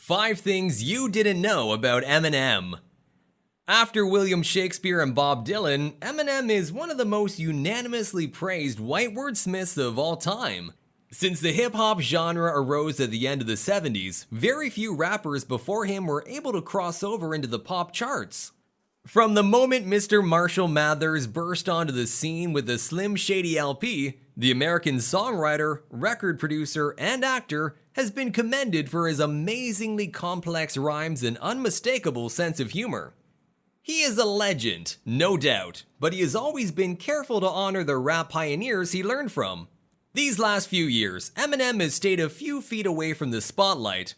5 Things You Didn't Know About Eminem. After William Shakespeare and Bob Dylan, Eminem is one of the most unanimously praised white wordsmiths of all time. Since the hip-hop genre arose at the end of the 70s, very few rappers before him were able to cross over into the pop charts. From the moment Mr. Marshall Mathers burst onto the scene with the Slim Shady LP, the American songwriter, record producer, and actor has been commended for his amazingly complex rhymes and unmistakable sense of humor. He is a legend, no doubt, but he has always been careful to honor the rap pioneers he learned from. These last few years, Eminem has stayed a few feet away from the spotlight.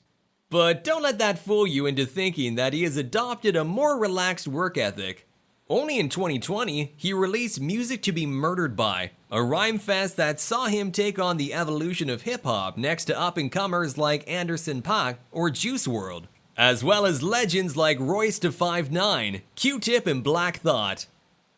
But don't let that fool you into thinking that he has adopted a more relaxed work ethic. Only in 2020, he released Music to Be Murdered By, a rhyme fest that saw him take on the evolution of hip-hop next to up-and-comers like Anderson .Paak or Juice WRLD, as well as legends like Royce da 5'9", Q-Tip, and Black Thought.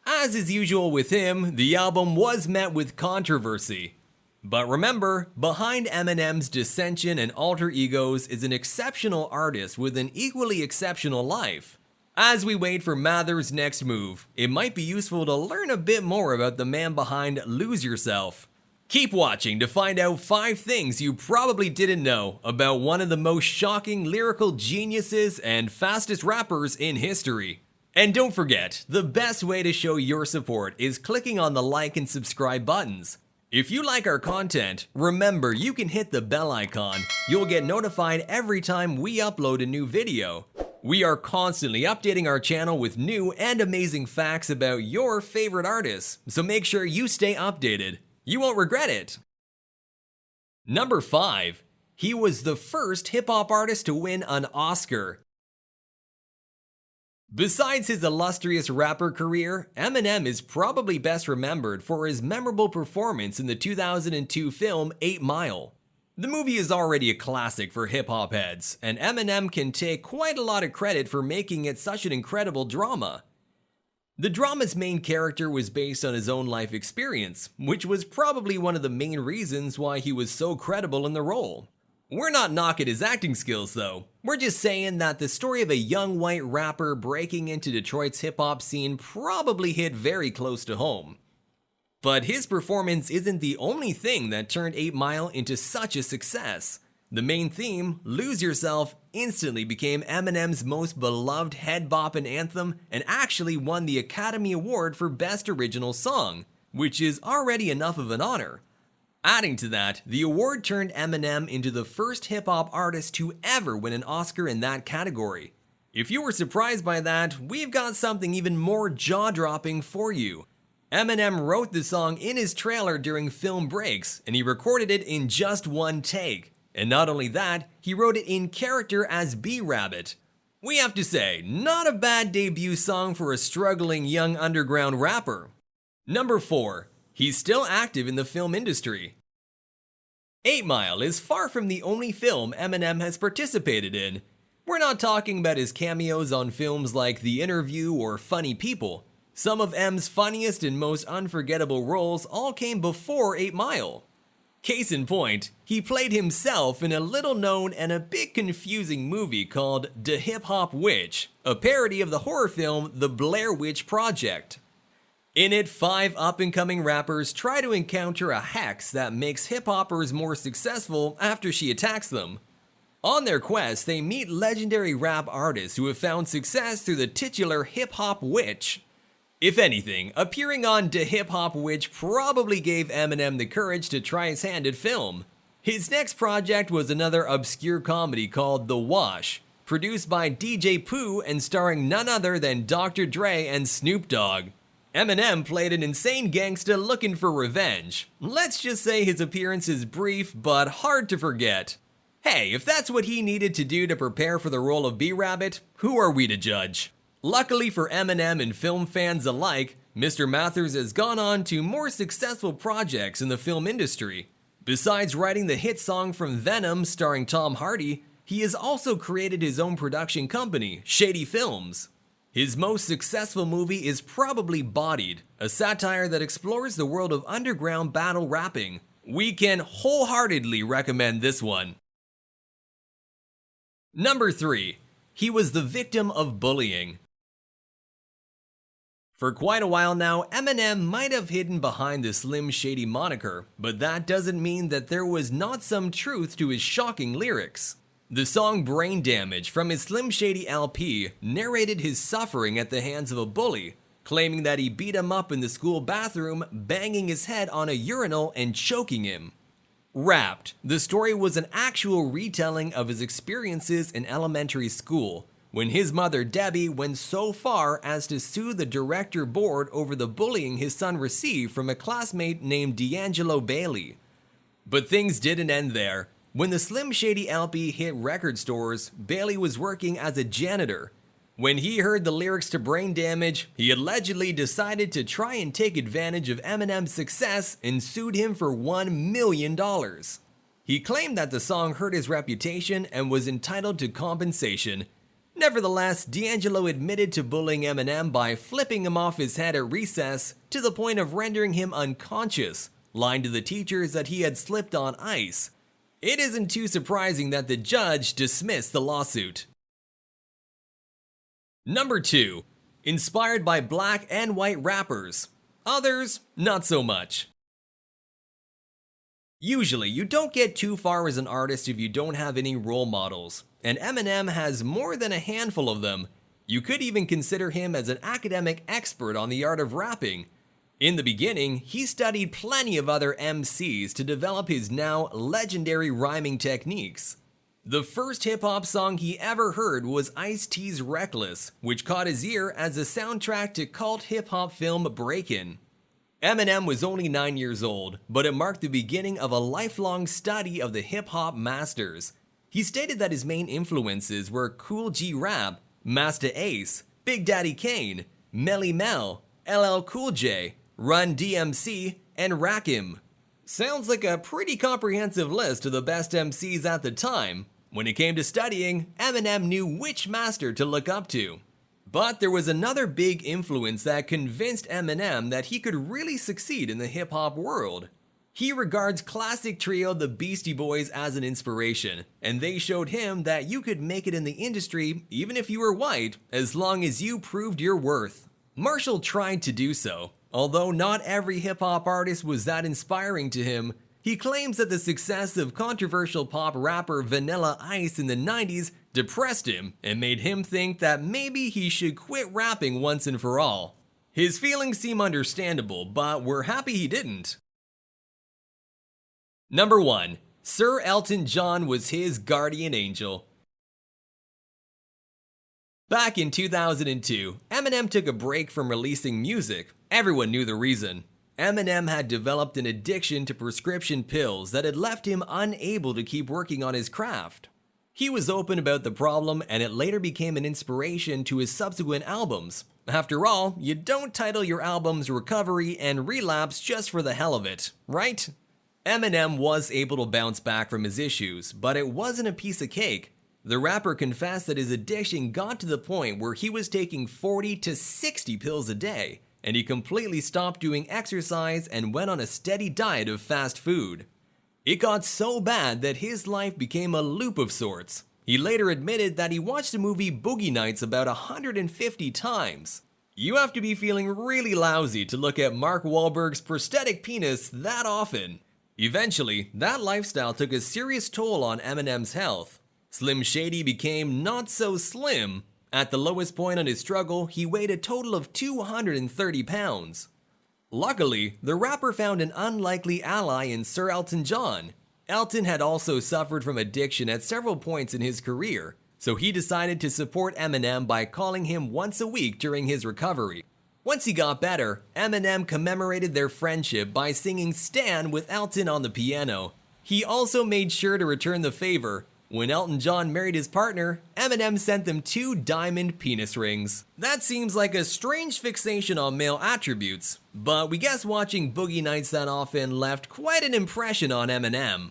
As is usual with him, the album was met with controversy. But remember, behind Eminem's dissension and alter egos is an exceptional artist with an equally exceptional life. As we wait for Mathers' next move, it might be useful to learn a bit more about the man behind Lose Yourself. Keep watching to find out 5 things you probably didn't know about one of the most shocking lyrical geniuses and fastest rappers in history. And don't forget, the best way to show your support is clicking on the like and subscribe buttons. If you like our content, remember you can hit the bell icon. You'll get notified every time we upload a new video. We are constantly updating our channel with new and amazing facts about your favorite artists, so make sure you stay updated. You won't regret it. Number 5. He was the first hip-hop artist to win an Oscar. Besides his illustrious rapper career, Eminem is probably best remembered for his memorable performance in the 2002 film 8 Mile. The movie is already a classic for hip-hop heads, and Eminem can take quite a lot of credit for making it such an incredible drama. The drama's main character was based on his own life experience, which was probably one of the main reasons why he was so credible in the role. We're not knocking his acting skills though, we're just saying that the story of a young white rapper breaking into Detroit's hip-hop scene probably hit very close to home. But his performance isn't the only thing that turned 8 Mile into such a success. The main theme, Lose Yourself, instantly became Eminem's most beloved head-bopping anthem and actually won the Academy Award for Best Original Song, which is already enough of an honor. Adding to that, the award turned Eminem into the first hip-hop artist to ever win an Oscar in that category. If you were surprised by that, we've got something even more jaw-dropping for you. Eminem wrote the song in his trailer during film breaks, and he recorded it in just one take. And not only that, he wrote it in character as B-Rabbit. We have to say, not a bad debut song for a struggling young underground rapper. Number 4. He's still active in the film industry. 8 Mile is far from the only film Eminem has participated in. We're not talking about his cameos on films like The Interview or Funny People. Some of M's funniest and most unforgettable roles all came before 8 Mile. Case in point, he played himself in a little-known and a bit confusing movie called Da Hip Hop Witch, a parody of the horror film The Blair Witch Project. In it, 5 up-and-coming rappers try to encounter a hex that makes hip-hoppers more successful after she attacks them. On their quest, they meet legendary rap artists who have found success through the titular hip-hop witch. If anything, appearing on Da Hip Hop Witch probably gave Eminem the courage to try his hand at film. His next project was another obscure comedy called The Wash, produced by DJ Pooh and starring none other than Dr. Dre and Snoop Dogg. Eminem played an insane gangsta looking for revenge. Let's just say his appearance is brief but hard to forget. Hey, if that's what he needed to do to prepare for the role of B-Rabbit, who are we to judge? Luckily for Eminem and film fans alike, Mr. Mathers has gone on to more successful projects in the film industry. Besides writing the hit song from Venom starring Tom Hardy, he has also created his own production company, Shady Films. His most successful movie is probably Bodied, a satire that explores the world of underground battle rapping. We can wholeheartedly recommend this one. Number 3. He was the victim of bullying. For quite a while now, Eminem might have hidden behind the Slim Shady moniker, but that doesn't mean that there was not some truth to his shocking lyrics. The song Brain Damage from his Slim Shady LP narrated his suffering at the hands of a bully, claiming that he beat him up in the school bathroom, banging his head on a urinal and choking him. Wrapped, the story was an actual retelling of his experiences in elementary school, when his mother Debbie went so far as to sue the director board over the bullying his son received from a classmate named D'Angelo Bailey. But things didn't end there. When the Slim Shady LP hit record stores, Bailey was working as a janitor. When he heard the lyrics to Brain Damage, he allegedly decided to try and take advantage of Eminem's success and sued him for $1 million. He claimed that the song hurt his reputation and was entitled to compensation. Nevertheless, D'Angelo admitted to bullying Eminem by flipping him off his head at recess to the point of rendering him unconscious, lying to the teachers that he had slipped on ice. It isn't too surprising that the judge dismissed the lawsuit. Number 2. Inspired by black and white rappers. Others, not so much. Usually, you don't get too far as an artist if you don't have any role models, and Eminem has more than a handful of them. You could even consider him as an academic expert on the art of rapping. In the beginning, he studied plenty of other MCs to develop his now legendary rhyming techniques. The first hip-hop song he ever heard was Ice-T's Reckless, which caught his ear as a soundtrack to cult hip-hop film Breakin'. Eminem was only 9 years old, but it marked the beginning of a lifelong study of the hip-hop masters. He stated that his main influences were Cool G Rap, Masta Ace, Big Daddy Kane, Melly Mel, LL Cool J, Run DMC, and Rakim. Sounds like a pretty comprehensive list of the best MCs at the time. When it came to studying, Eminem knew which master to look up to. But there was another big influence that convinced Eminem that he could really succeed in the hip-hop world. He regards classic trio the Beastie Boys as an inspiration, and they showed him that you could make it in the industry even if you were white, as long as you proved your worth. Marshall tried to do so. Although not every hip-hop artist was that inspiring to him, he claims that the success of controversial pop rapper Vanilla Ice in the 90s depressed him and made him think that maybe he should quit rapping once and for all. His feelings seem understandable, but we're happy he didn't. Number 1. Sir Elton John was his guardian angel. Back in 2002, Eminem took a break from releasing music. Everyone knew the reason. Eminem had developed an addiction to prescription pills that had left him unable to keep working on his craft. He was open about the problem, and it later became an inspiration to his subsequent albums. After all, you don't title your albums Recovery and Relapse just for the hell of it, right? Eminem was able to bounce back from his issues, but it wasn't a piece of cake. The rapper confessed that his addiction got to the point where he was taking 40 to 60 pills a day, and he completely stopped doing exercise and went on a steady diet of fast food. It got so bad that his life became a loop of sorts. He later admitted that he watched the movie Boogie Nights about 150 times. You have to be feeling really lousy to look at Mark Wahlberg's prosthetic penis that often. Eventually, that lifestyle took a serious toll on Eminem's health. Slim Shady became not so slim. At the lowest point on his struggle, he weighed a total of 230 pounds. Luckily, the rapper found an unlikely ally in Sir Elton John. Elton had also suffered from addiction at several points in his career, so he decided to support Eminem by calling him once a week during his recovery. Once he got better, Eminem commemorated their friendship by singing Stan with Elton on the piano. He also made sure to return the favor. When Elton John married his partner, Eminem sent them 2 diamond penis rings. That seems like a strange fixation on male attributes, but we guess watching Boogie Nights that often left quite an impression on Eminem.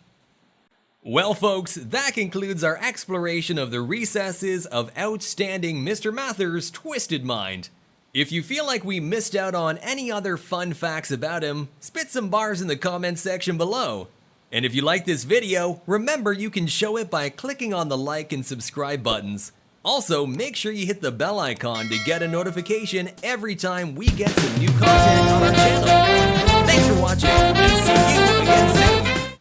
Well folks, that concludes our exploration of the recesses of outstanding Mr. Mather's twisted mind. If you feel like we missed out on any other fun facts about him, spit some bars in the comments section below. And if you like this video, remember you can show it by clicking on the like and subscribe buttons. Also, make sure you hit the bell icon to get a notification every time we get some new content